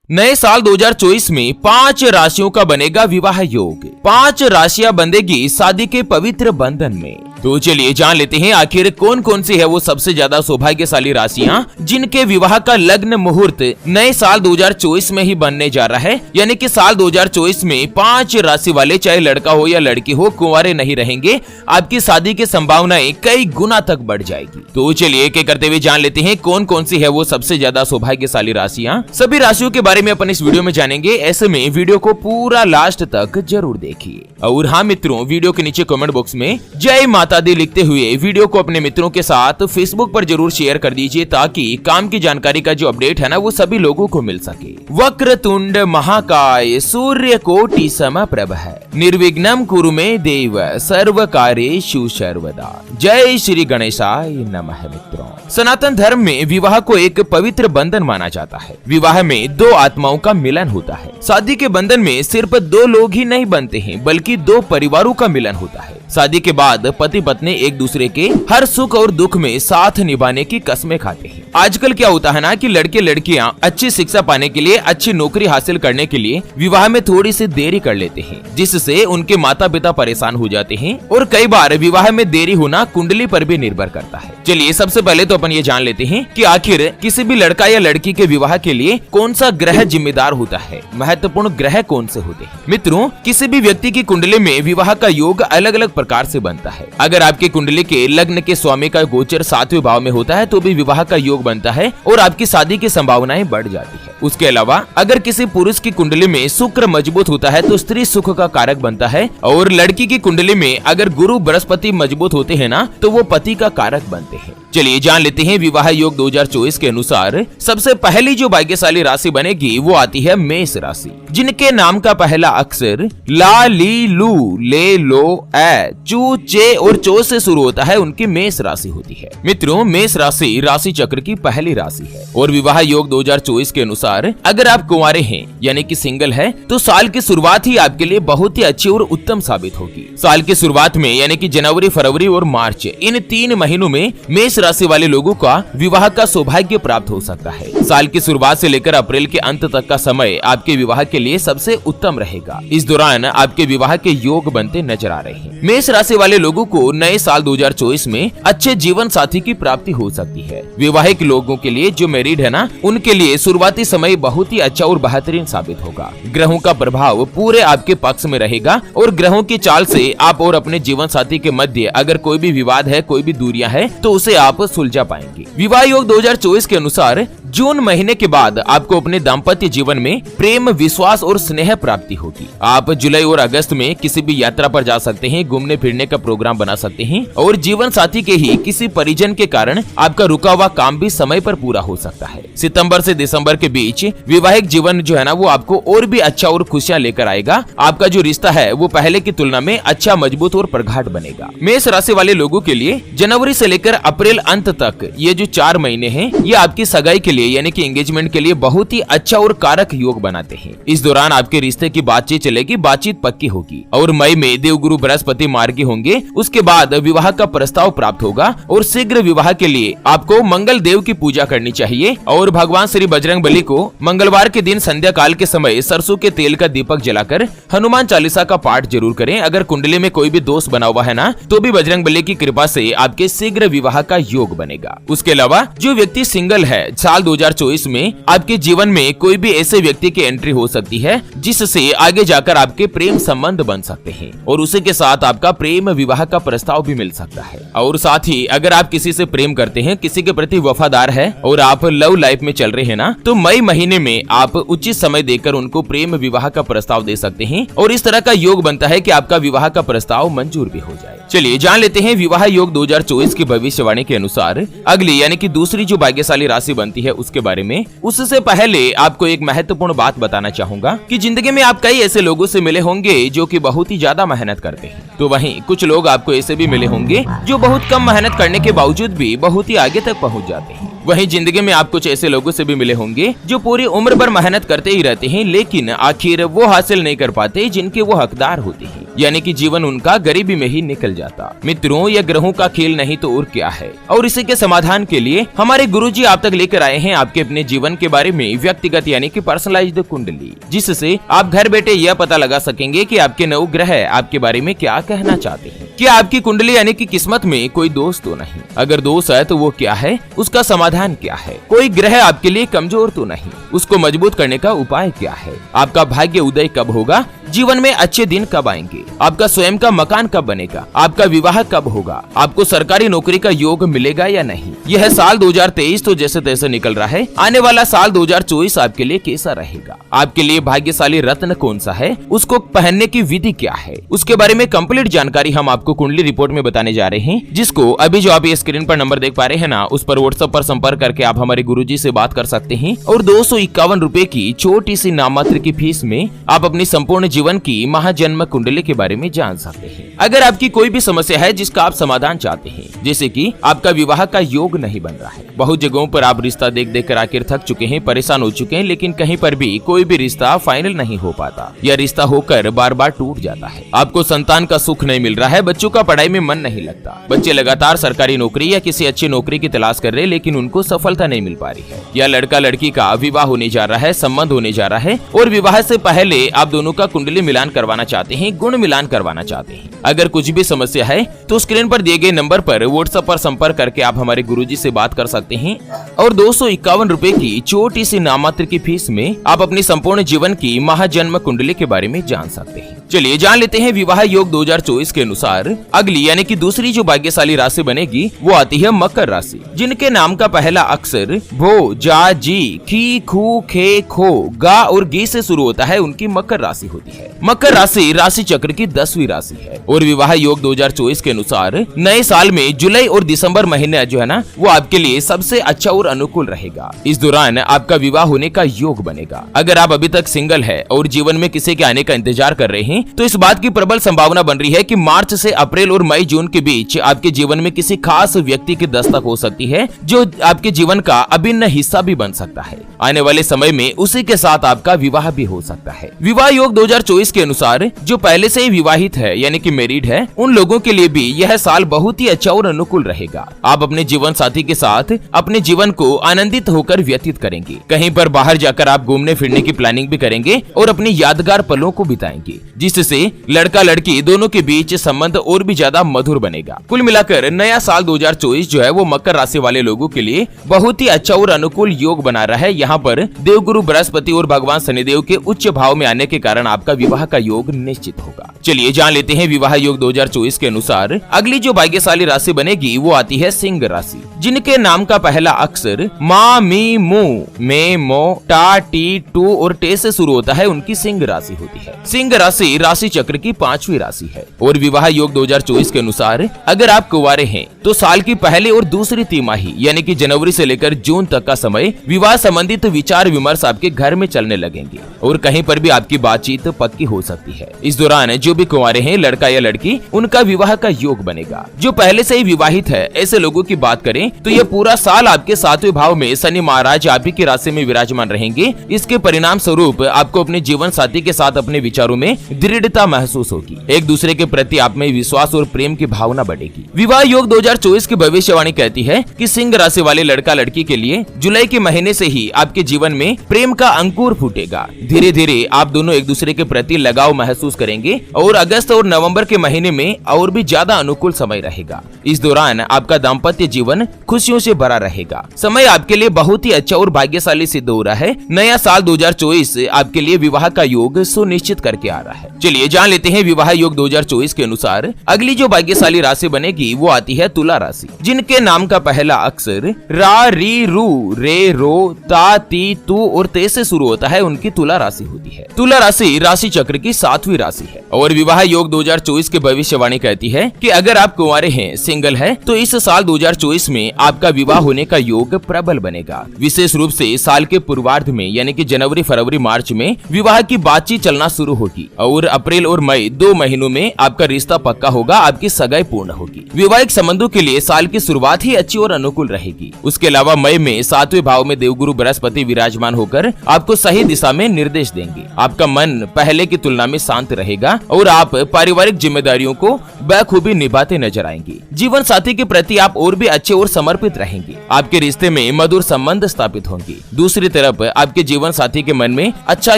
नए साल 2024 में 5 राशियों का बनेगा विवाह योग। 5 राशियां बंधेगी शादी के पवित्र बंधन में। तो चलिए जान लेते हैं आखिर कौन कौन सी है वो सबसे ज्यादा सौभाग्यशाली राशियां जिनके विवाह का लग्न मुहूर्त नए साल 2024 में ही बनने जा रहा है। यानी कि साल 2024 में 5 राशि वाले, चाहे लड़का हो या लड़की हो, कुंवारे नहीं रहेंगे। आपकी शादी की संभावनाएं कई गुना तक बढ़ जाएगी। तो चलिए एक एक करते हुए जान लेते हैं कौन कौन सी है वो सबसे ज्यादा सौभाग्यशाली राशियां। सभी राशियों के बारे में अपन इस वीडियो में जानेंगे। ऐसे में वीडियो को पूरा लास्ट तक जरूर देखिए। और हाँ मित्रों, वीडियो के नीचे कमेंट बॉक्स में जय माता दी लिखते हुए वीडियो को अपने मित्रों के साथ फेसबुक पर जरूर शेयर कर दीजिए, ताकि काम की जानकारी का जो अपडेट है ना वो सभी लोगों को मिल सके। वक्रतुंड महाकाय सूर्य कोटि समप्रभ, निर्विघ्नं कुरु मे देव सर्व कार्येषु सर्वदा। जय श्री गणेशाय नमः। मित्रों, सनातन धर्म में विवाह को एक पवित्र बंधन माना जाता है। विवाह में 2 आत्माओं का मिलन होता है। शादी के बंधन में सिर्फ 2 लोग ही नहीं बनते हैं, बल्कि 2 परिवारों का मिलन होता है। शादी के बाद पति पत्नी एक दूसरे के हर सुख और दुख में साथ निभाने की कसमें खाते हैं। आजकल क्या होता है ना कि लड़के लड़कियां अच्छी शिक्षा पाने के लिए, अच्छी नौकरी हासिल करने के लिए विवाह में थोड़ी सी देरी कर लेते हैं, जिससे उनके माता पिता परेशान हो जाते हैं। और कई बार विवाह में देरी होना कुंडली पर भी निर्भर करता है। चलिए सबसे पहले तो अपन ये जान लेते हैं कि आखिर किसी भी लड़का या लड़की के विवाह के लिए कौन सा ग्रह जिम्मेदार होता है, महत्वपूर्ण ग्रह कौन से होते हैं। मित्रों, किसी भी व्यक्ति की कुंडली में विवाह का योग अलग अलग प्रकार से बनता है। अगर आपकी कुंडली के लग्न के स्वामी का गोचर 7वें भाव में होता है तो भी विवाह का योग बनता है और आपकी शादी की संभावनाएं बढ़ जाती है। उसके अलावा अगर किसी पुरुष की कुंडली में शुक्र मजबूत होता है तो स्त्री सुख का कारक बनता है, और लड़की की कुंडली में अगर गुरु बृहस्पति मजबूत होते हैं ना तो वो पति का कारक बनते हैं। चलिए जान लेते हैं विवाह योग 2024 के अनुसार सबसे पहली जो भाग्यशाली राशि बनेगी वो आती है मेष राशि, जिनके नाम का पहला अक्षर ला, ली, लू, ले, लो, ए, चू, चे और चो से शुरू होता है। उनकी मेष राशि होती है। मित्रों, मेष राशि राशि चक्र की पहली राशि है। और विवाह योग 2024 के अनुसार अगर आप कुंवारे हैं यानी कि सिंगल है तो साल की शुरुआत ही आपके लिए बहुत ही अच्छी और उत्तम साबित होगी। साल की शुरुआत में यानी कि जनवरी, फरवरी और मार्च, इन 3 महीनों में मेष राशि वाले लोगों का विवाह का सौभाग्य प्राप्त हो सकता है। साल की शुरुआत से लेकर अप्रैल के अंत तक का समय आपके विवाह के लिए सबसे उत्तम रहेगा। इस दौरान आपके विवाह के योग बनते नजर आ रहे हैं। मेष राशि वाले लोगों को नए साल 2024 में अच्छे जीवन साथी की प्राप्ति हो सकती है। विवाहिक लोगों के लिए, जो मैरिड है ना, उनके लिए शुरुआती समय बहुत ही अच्छा और बेहतरीन साबित होगा। ग्रहों का प्रभाव पूरे आपके पक्ष में रहेगा और ग्रहों की चाल से आप और अपने जीवन साथी के मध्य अगर कोई भी विवाद है, कोई भी दूरियां है तो उसे आप सुलझा पाएंगे। विवाह योग 2024 के अनुसार जून महीने के बाद आपको अपने दाम्पत्य जीवन में प्रेम, विश्वास और स्नेह प्राप्ति होगी। आप जुलाई और अगस्त में किसी भी यात्रा पर जा सकते हैं, घूमने फिरने का प्रोग्राम बना सकते हैं, और जीवन साथी के ही किसी परिजन के कारण आपका रुका हुआ काम भी समय पर पूरा हो सकता है। सितंबर से दिसंबर के बीच विवाहिक जीवन जो है ना वो आपको और भी अच्छा और खुशियां लेकर आएगा। आपका जो रिश्ता है वो पहले की तुलना में अच्छा, मजबूत और प्रगाढ़ बनेगा। मेष राशि वाले लोगों के लिए जनवरी से लेकर अप्रैल अंत तक ये जो 4 महीने हैं ये आपकी सगाई के लिए यानी कि एंगेजमेंट के लिए बहुत ही अच्छा और कारक योग बनाते हैं। इस दौरान आपके रिश्ते की बातचीत चलेगी, बातचीत पक्की होगी। और मई में देवगुरु बृहस्पति मार्गी होंगे। उसके बाद विवाह का प्रस्ताव प्राप्त होगा और शीघ्र विवाह के लिए आपको मंगल देव की पूजा करनी चाहिए। और भगवान श्री बजरंग बली को मंगलवार के दिन संध्या काल के समय सरसों के तेल का दीपक जलाकर हनुमान चालीसा का पाठ जरूर करें। अगर कुंडली में कोई भी दोष बना हुआ है ना तो भी बजरंग बली की कृपा से आपके शीघ्र विवाह का योग बनेगा। उसके अलावा जो व्यक्ति सिंगल है, साल 2024 में आपके जीवन में कोई भी ऐसे व्यक्ति की एंट्री हो सकती है जिससे आगे जाकर आपके प्रेम संबंध बन सकते हैं और उसी के साथ आपका प्रेम विवाह का प्रस्ताव भी मिल सकता है। और साथ ही अगर आप किसी से प्रेम करते हैं, किसी के प्रति वफादार है और आप लव लाइफ में चल रहे हैं ना, तो मई महीने में आप उचित समय देकर उनको प्रेम विवाह का प्रस्ताव दे सकते हैं और इस तरह का योग बनता है कि आपका विवाह का प्रस्ताव मंजूर भी हो जाए। चलिए जान लेते हैं विवाह योग 2024 की भविष्यवाणी के अनुसार अगली यानी कि दूसरी जो भाग्यशाली राशि बनती है उसके बारे में। उससे पहले आपको एक महत्वपूर्ण बात बताना चाहूंगा कि जिंदगी में आप कई ऐसे लोगों से मिले होंगे जो कि बहुत ही ज्यादा मेहनत करते हैं, तो वहीं कुछ लोग आपको ऐसे भी मिले होंगे जो बहुत कम मेहनत करने के बावजूद भी बहुत ही आगे तक पहुंच जाते हैं। वहीं जिंदगी में आप कुछ ऐसे लोगों से भी मिले होंगे जो पूरी उम्र भर मेहनत करते ही रहते हैं, लेकिन आखिर वो हासिल नहीं कर पाते जिनके वो हकदार होते हैं, यानी कि जीवन उनका गरीबी में ही निकल जाता। मित्रों, यह ग्रहों का खेल नहीं तो और क्या है। और इसी के समाधान के लिए हमारे गुरुजी आप तक लेकर आए हैं आपके अपने जीवन के बारे में व्यक्तिगत यानी कि पर्सनलाइज्ड कुंडली, जिससे आप घर बैठे यह पता लगा सकेंगे कि आपके 9 ग्रह आपके बारे में क्या कहना चाहते हैं। क्या आपकी कुंडली यानी कि किस्मत में कोई दोष तो नहीं? अगर दोष है तो वो क्या है, उसका समाधान क्या है? कोई ग्रह आपके लिए कमजोर तो नहीं, उसको मजबूत करने का उपाय क्या है? आपका भाग्य उदय कब होगा? जीवन में अच्छे दिन कब आएंगे? आपका स्वयं का मकान कब बनेगा? आपका विवाह कब होगा? आपको सरकारी नौकरी का योग मिलेगा या नहीं? यह साल 2023 तो जैसे तैसे निकल रहा है, आने वाला साल 2024 आपके लिए कैसा रहेगा? आपके लिए भाग्यशाली रत्न कौन सा है? उसको पहनने की विधि क्या है? उसके बारे में कंप्लीट जानकारी हम आपको कुंडली रिपोर्ट में बताने जा रहे हैं, जिसको अभी जो आप ये स्क्रीन पर नंबर देख पा रहे हैं ना, उस पर व्हाट्सएप पर संपर्क करके आप हमारे गुरुजी से बात कर सकते हैं और 251 रुपए की छोटी सी नाममात्र की फीस में आप अपनी संपूर्ण जीवन की महाजन्म कुंडली के बारे में जान सकते हैं। अगर आपकी कोई भी समस्या है जिसका आप समाधान चाहते हैं, जैसे कि आपका विवाह का योग नहीं बन रहा है, बहुत जगहों पर आप रिश्ता देख देख कर आखिर थक चुके हैं, परेशान हो चुके हैं, लेकिन कहीं पर भी कोई भी रिश्ता फाइनल नहीं हो पाता या रिश्ता होकर बार बार टूट जाता है, आपको संतान का सुख नहीं मिल रहा है, बच्चों का पढ़ाई में मन नहीं लगता, बच्चे लगातार सरकारी नौकरी या किसी अच्छी नौकरी की तलाश कर रहे लेकिन उनको सफलता नहीं मिल पा रही है, या लड़का लड़की का विवाह होने जा रहा है, संबंध होने जा रहा है और विवाह से पहले आप दोनों का कुंडली मिलान करवाना चाहते हैं, गुण मिलान करवाना चाहते हैं। अगर कुछ भी समस्या है तो स्क्रीन पर दिए गए नंबर पर व्हाट्सएप पर संपर्क करके आप हमारे गुरुजी से बात कर सकते हैं और 251 रुपए की छोटी सी नाममात्र की फीस में आप अपनी संपूर्ण जीवन की महाजन्म कुंडली के बारे में जान सकते हैं। चलिए जान लेते हैं विवाह योग 2024 के अनुसार अगली यानी कि दूसरी जो भाग्यशाली राशि बनेगी वो आती है मकर राशि, जिनके नाम का पहला अक्षर भो, जा, जी, खी, खू, खे, खो, गा और गी से शुरू होता है, उनकी मकर राशि होती है। मकर राशि राशि चक्र की 10वीं राशि है और विवाह योग 2024 के अनुसार नए साल में जुलाई और दिसंबर महीने जो है ना, वो आपके लिए सबसे अच्छा और अनुकूल रहेगा। इस दौरान आपका विवाह होने का योग बनेगा। अगर आप अभी तक सिंगल है और जीवन में किसी के आने का इंतजार कर रहे हैं तो इस बात की प्रबल संभावना बन रही है कि मार्च से अप्रैल और मई जून के बीच आपके जीवन में किसी खास व्यक्ति की दस्तक हो सकती है जो आपके जीवन का अभिन्न हिस्सा भी बन सकता है। आने वाले समय में उसी के साथ आपका विवाह भी हो सकता है। विवाह योग 2024 के अनुसार जो पहले से ही विवाहित है यानी कि मैरिड है, उन लोगों के लिए भी यह साल बहुत ही अच्छा और अनुकूल रहेगा। आप अपने जीवन साथी के साथ अपने जीवन को आनंदित होकर व्यतीत करेंगे। कहीं पर बाहर जाकर आप घूमने फिरने की प्लानिंग भी करेंगे और अपनी यादगार पलों को बिताएंगे, जिससे लड़का लड़की दोनों के बीच संबंध और भी ज्यादा मधुर बनेगा। कुल मिलाकर नया साल 2024 जो है वो मकर राशि वाले लोगों के लिए बहुत ही अच्छा और अनुकूल योग बना रहा है। यहाँ पर देवगुरु बृहस्पति और भगवान शनिदेव के उच्च भाव में आने के कारण आपका विवाह का योग निश्चित होगा। चलिए जान लेते हैं विवाह योग 2024 के अनुसार अगली जो भाग्यशाली राशि बनेगी वो आती है सिंह राशि, जिनके नाम का पहला अक्षर मा, मी, मू, मे, मो, टा, टी, टू और टे से शुरू होता है, उनकी सिंह राशि होती है। सिंह राशि राशि चक्र की 5वीं राशि है और विवाह योग 2024 के अनुसार अगर आप कुंवारे हैं तो साल की पहले और दूसरी तिमाही यानी कि जनवरी से लेकर जून तक का समय विवाह संबंधित विचार विमर्श आपके घर में चलने लगेंगे और कहीं पर भी आपकी बातचीत पक्की हो सकती है। इस दौरान जो भी कुंवारे हैं, लड़का या लड़की, उनका विवाह का योग बनेगा। जो पहले से ही विवाहित है ऐसे लोगों की बात करें तो यह पूरा साल आपके 7वें भाव में शनि महाराज आप ही की राशि में विराजमान रहेंगे। इसके परिणाम स्वरूप आपको अपने जीवन साथी के साथ अपने विचारों में दृढ़ता महसूस होगी, एक दूसरे के प्रति आप में विश्वास और प्रेम की भावना बढ़ेगी। विवाह योग 2024 की भविष्यवाणी कहती है कि सिंह राशि वाले लड़का लड़की के लिए जुलाई के महीने से ही आपके जीवन में प्रेम का अंकुर फूटेगा। धीरे धीरे आप दोनों एक दूसरे के प्रति लगाव महसूस करेंगे और अगस्त और नवंबर के महीने में और भी ज्यादा अनुकूल समय रहेगा। इस दौरान आपका दाम्पत्य जीवन खुशियों से भरा रहेगा। समय आपके लिए बहुत ही अच्छा और भाग्यशाली सिद्ध हो रहा है। नया साल 2024 आपके लिए विवाह का योग सुनिश्चित करके आ रहा है। चलिए जान लेते हैं विवाह योग 2024 के अनुसार अगली जो भाग्यशाली राशि बनेगी वो आती है तुला राशि, जिनके नाम का पहला अक्षर रा, री, रू, रे, रो, ता, ती, तू और ते से शुरू होता है, उनकी तुला राशि होती है। तुला राशि राशि चक्र की 7वीं राशि है और विवाह योग 2024 की भविष्यवाणी कहती है कि अगर आप कुंवारे हैं, सिंगल है, तो इस साल 2024 में आपका विवाह होने का योग प्रबल बनेगा। विशेष रूप से साल के पूर्वार्ध में यानी कि जनवरी, फरवरी, मार्च में विवाह की बातचीत चलना शुरू होगी और अप्रैल और मई 2 महीनों में आपका रिश्ता पक्का होगा, आपकी सगाई पूर्ण होगी। वैवाहिक संबंधों के लिए साल की शुरुआत ही अच्छी और अनुकूल रहेगी। उसके अलावा मई में 7वें भाव में देवगुरु बृहस्पति विराजमान होकर आपको सही दिशा में निर्देश देंगे। आपका मन पहले की तुलना में शांत रहेगा और आप पारिवारिक जिम्मेदारियों को बखूबी निभाते नजर आएंगे। जीवन साथी के प्रति आप और भी अच्छे और समर्पित रहेंगे। आपके रिश्ते में मधुर संबंध स्थापित होंगे। दूसरी तरफ आपके जीवन साथी के मन में अच्छा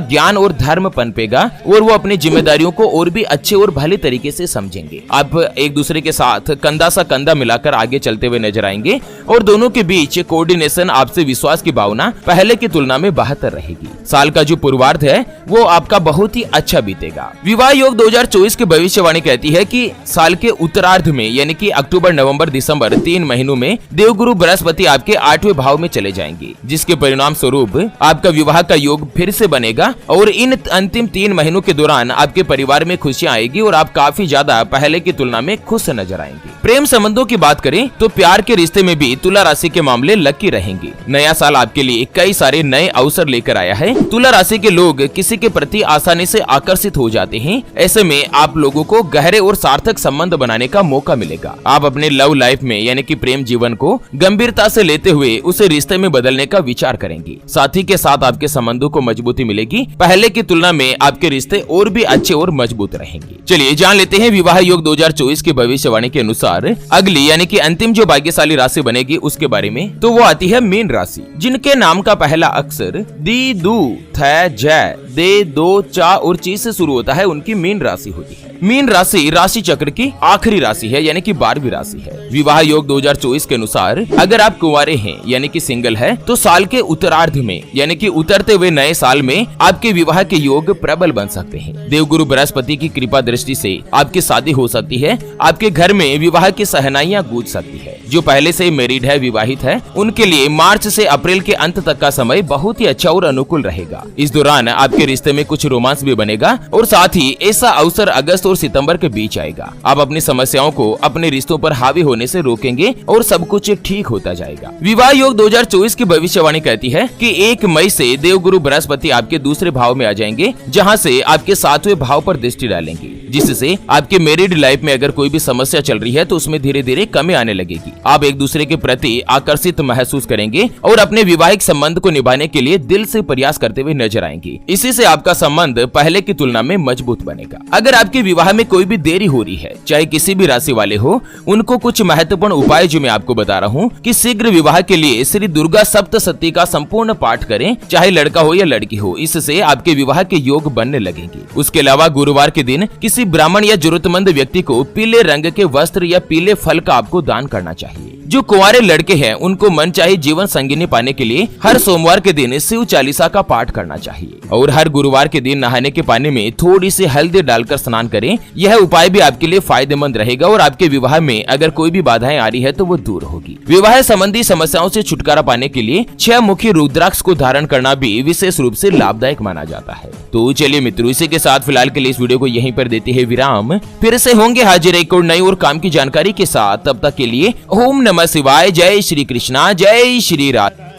ज्ञान और धर्म पनपेगा और वो अपनी जिम्मेदारियों को और भी अच्छे और भले तरीके से समझेंगे। आप एक दूसरे के साथ कंधा सा कंधा मिलाकर आगे चलते हुए नजर आएंगे और दोनों के बीच कोऑर्डिनेशन, आपसे विश्वास की भावना पहले की तुलना में बेहतर रहेगी। साल का जो पूर्वार्ध है वो आपका बहुत ही अच्छा बीतेगा। विवाह योग 2024 की भविष्यवाणी कहती है कि साल के उत्तरार्ध में यानी कि अक्टूबर, नवंबर, दिसंबर 3 महीनों में देवगुरु बृहस्पति आपके 8वें भाव में चले जाएंगे, जिसके परिणाम स्वरूप आपका विवाह का योग फिर से बनेगा और इन अंतिम 3 महीनों के दौरान आपके परिवार में खुशियां आएगी और आप काफी ज्यादा पहले की तुलना में खुश नजर आएंगे। प्रेम संबंधों की बात करें तो प्यार के रिश्ते में भी तुला राशि के मामले लकी रहेंगे। नया साल आपके लिए कई सारे नए अवसर लेकर आया है। तुला राशि के लोग किसी के प्रति आसानी से आकर्षित हो जाते हैं। ऐसे में आप लोगों को गहरे और सार्थक संबंध बनाने का मौका मिलेगा। आप अपने लव लाइफ में यानी कि प्रेम जीवन को गंभीरता से लेते हुए उसे रिश्ते में बदलने का विचार करेंगे। साथी के साथ आपके संबंधों को मजबूती मिलेगी। पहले की तुलना में आपके रिश्ते और भी अच्छे और मजबूत रहेंगे। चलिए जान लेते हैं विवाह योग 2024 की भविष्यवाणी के अनुसार अगली यानी कि अंतिम जो भाग्यशाली राशि बनेगी उसके बारे में। तो वो आती है मीन राशि, जिनके नाम का पहला अक्षर दी, दू, थ, जय, दे, दो, चा और ची से शुरू होता है, उनकी मीन राशि होती है। मीन राशि राशि चक्र की आखिरी राशि है यानी कि 12वीं राशि है। विवाह योग 2024 के अनुसार अगर आप कुंवारे हैं यानी कि सिंगल है तो साल के उत्तरार्ध में यानी कि उतरते हुए नए साल में आपके विवाह के योग प्रबल बन सकते हैं। देवगुरु बृहस्पति की कृपा दृष्टि से आपकी शादी हो सकती है। आपके घर में विवाह की सहनाइयां गूंज सकती है। जो पहले से मैरिड है, विवाहित है, उनके लिए मार्च से अप्रैल के अंत तक का समय बहुत ही अच्छा और अनुकूल रहेगा। इस दौरान आपके रिश्ते में कुछ रोमांस भी बनेगा और साथ ही ऐसा अवसर अगस्त और सितंबर के बीच आएगा। आप अपनी समस्याओं को अपने रिश्तों पर हावी होने से रोकेंगे और सब कुछ ठीक होता जाएगा। विवाह योग 2024 की भविष्यवाणी कहती है कि 1 मई से देवगुरु बृहस्पति आपके दूसरे भाव में आ जाएंगे, जहां से आपके 7वें भाव पर दृष्टि डालेंगे, जिससे आपके मैरिड लाइफ में अगर कोई भी समस्या चल रही है तो उसमें धीरे धीरे कमी आने लगेगी। आप एक दूसरे के प्रति आकर्षित महसूस करेंगे और अपने विवाहिक संबंध को निभाने के लिए दिल से प्रयास करते हुए नजर आएंगे। इसी से आपका संबंध पहले की तुलना में मजबूत बनेगा। अगर आपके विवाह में कोई भी देरी हो रही है, चाहे किसी भी राशि वाले हो, उनको कुछ महत्वपूर्ण उपाय जो मैं आपको बता रहा हूँ कि शीघ्र विवाह के लिए श्री दुर्गा सप्तशती का संपूर्ण पाठ करें, चाहे लड़का हो या लड़की हो। इससे आपके विवाह के योग बनने लगेंगे। उसके अलावा गुरुवार के दिन किसी ब्राह्मण या जरूरतमंद व्यक्ति को पीले रंग के वस्त्र या पीले फल का आपको दान करना चाहिए। जो कुंवारे लड़के हैं उनको मनचाही जीवन संगिनी पाने के लिए हर सोमवार के दिन शिव चालीसा का पाठ करना चाहिए और हर गुरुवार के दिन नहाने के पानी में थोड़ी सी हल्दी डालकर स्नान करें। यह उपाय भी आपके लिए फायदेमंद रहेगा और आपके विवाह में अगर कोई भी बाधाएं आ रही है तो वो दूर होगी। विवाह संबंधी समस्याओं से छुटकारा पाने के लिए 6 मुखी रुद्राक्ष को धारण करना भी विशेष रूप से लाभदायक माना जाता है। तो चलिए मित्रों, इसी के साथ फिलहाल के लिए इस वीडियो को यहीं पर देते हैं विराम। फिर से होंगे हाजिर एक और नई और काम की जानकारी के साथ। तब तक के लिए ओम नमः शिवाय, जय श्री कृष्णा, जय श्री राधे।